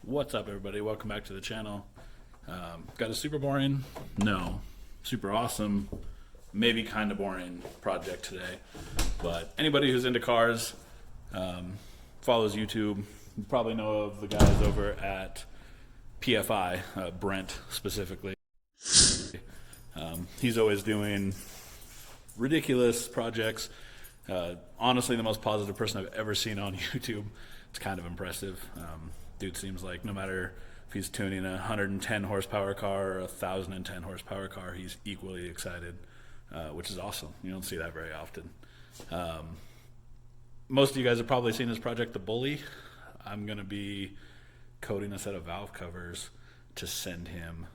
What's up, everybody? Welcome back to the channel. Got a super boring, no, super awesome, maybe kind of boring project today. But anybody who's into cars, follows YouTube, you probably know of the guys over at PFI, Brent specifically. He's always doing ridiculous projects. Honestly, the most positive person I've ever seen on YouTube. It's kind of impressive. Dude seems like no matter if he's tuning a 110 horsepower car or a 1,010 horsepower car, he's equally excited, which is awesome. You don't see that very often. Most of you guys have probably seen his project, the Bully. I'm going to be coating a set of valve covers to send him.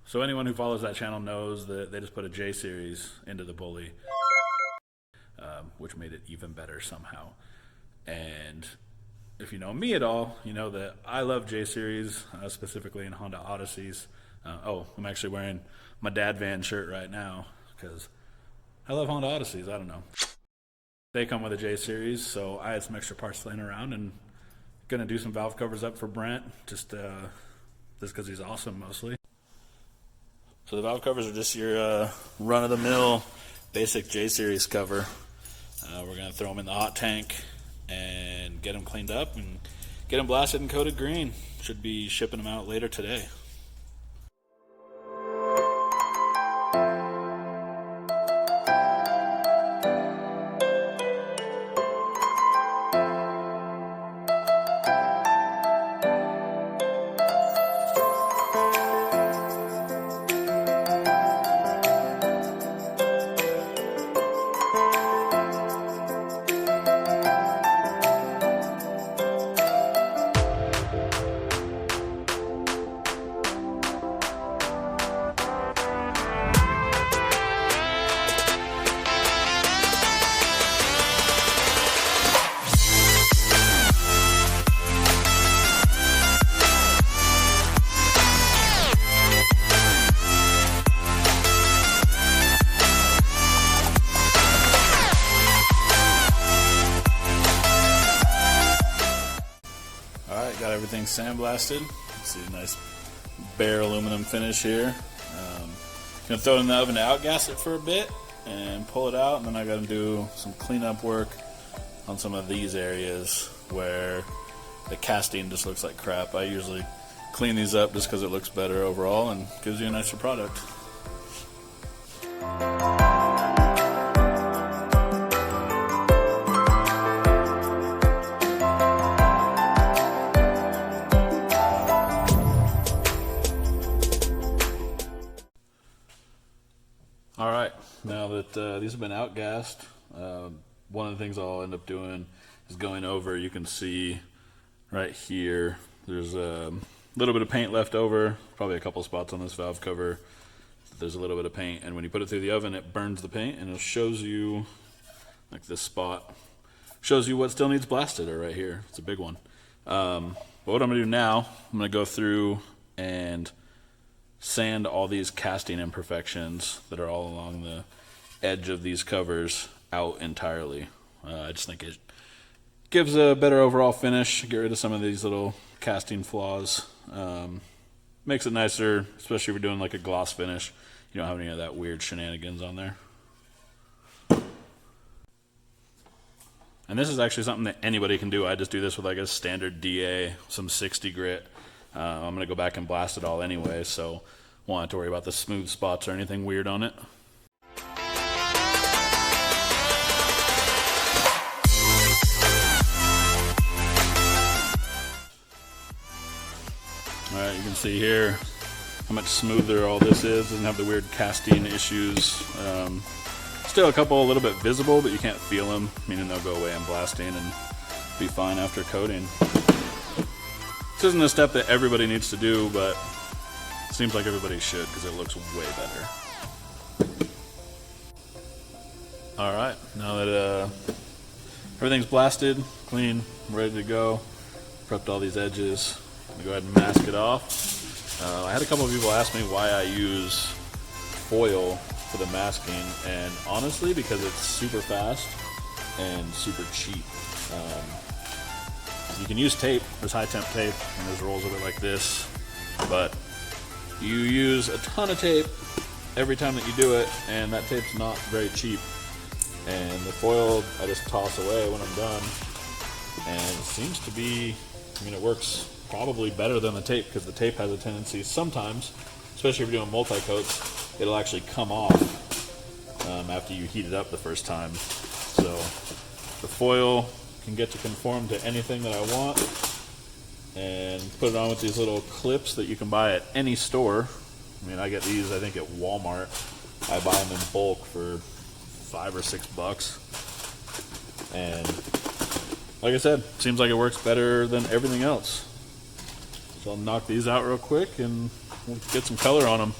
So anyone who follows that channel knows that they just put a J series into the Bully, which made it even better somehow. And if you know me at all, you know that I love J series, specifically in Honda Odysseys. I'm actually wearing my dad van shirt right now because I love Honda Odysseys. I don't know. They come with a J series, so I had some extra parts laying around and gonna do some valve covers up for Brent, just because he's awesome mostly. So the valve covers are just your run-of-the-mill basic J series cover. We're gonna throw them in the hot tank and get them cleaned up and get them blasted and coated green. Should be shipping them out later today. Got everything sandblasted. See a nice bare aluminum finish here. Gonna throw it in the oven to outgas it for a bit and pull it out, and then I gotta do some cleanup work on some of these areas where the casting just looks like crap. I usually clean these up just because it looks better overall and gives you a nicer product. Alright, now that these have been outgassed, one of the things I'll end up doing is going over. You can see right here, there's a little bit of paint left over, probably a couple spots on this valve cover. There's a little bit of paint, and when you put it through the oven, it burns the paint, and it shows you, like this spot, shows you what still needs blasted, or right here. It's a big one. But what I'm going to do now, I'm going to go through and sand all these casting imperfections that are all along the edge of these covers out entirely. I just think it gives a better overall finish, get rid of some of these little casting flaws. Makes it nicer, especially if you're doing like a gloss finish. You don't have any of that weird shenanigans on there. And this is actually something that anybody can do. I just do this with like a standard DA, some 60 grit. I'm going to go back and blast it all anyway, so won't have to worry about the smooth spots or anything weird on it. Alright, you can see here how much smoother all this is. Doesn't have the weird casting issues. Still a couple a little bit visible, but you can't feel them, meaning they'll go away in blasting and be fine after coating. This isn't a step that everybody needs to do, but it seems like everybody should because it looks way better. Alright, now that everything's blasted, clean, ready to go, prepped all these edges, I'm going to go ahead and mask it off. I had a couple of people ask me why I use foil for the masking, and honestly because it's super fast and super cheap. You can use tape, there's high temp tape, and there's rolls of it like this, but you use a ton of tape every time that you do it, and that tape's not very cheap. And the foil I just toss away when I'm done, and it seems to be, I mean, it works probably better than the tape, because the tape has a tendency sometimes, especially if you're doing multi-coats, it'll actually come off after you heat it up the first time. So the foil can get to conform to anything that I want, and put it on with these little clips that you can buy at any store. I mean, I get these, I think, at Walmart. I buy them in bulk for $5 or $6. And like I said, seems like it works better than everything else. So I'll knock these out real quick and we'll get some color on them.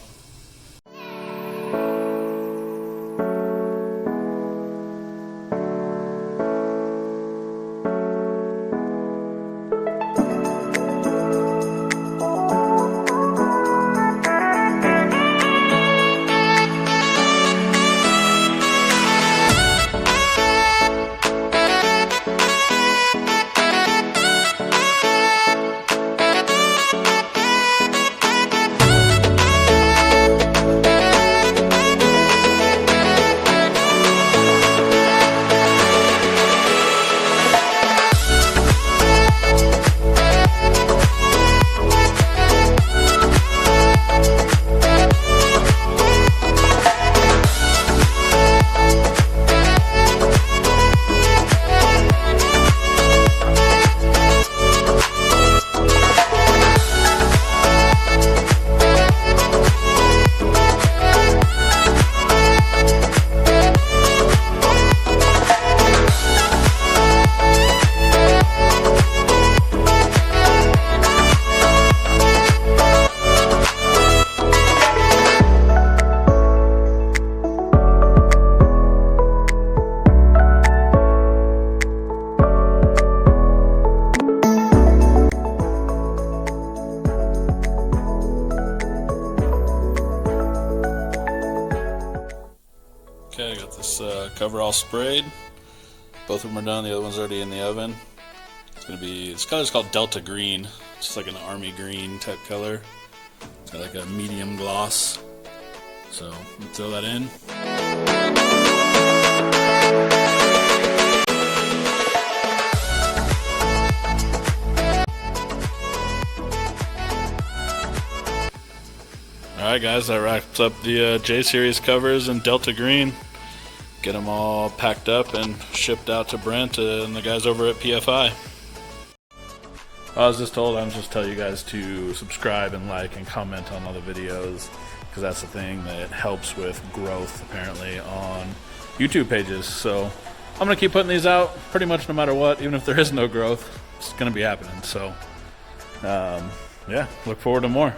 Okay, I got this cover all sprayed. Both of them are done. The other one's already in the oven. It's gonna be, this color's called Delta Green. It's just like an army green type color. It's got like a medium gloss. So we'll throw that in. Alright guys, that wraps up the J-Series covers in Delta Green. Get them all packed up and shipped out to Brent and the guys over at PFI. I was just told, I'm just tell you guys to subscribe and like and comment on all the videos, because that's the thing that helps with growth apparently on YouTube pages. So I'm going to keep putting these out pretty much no matter what, even if there is no growth, it's going to be happening. So yeah, look forward to more.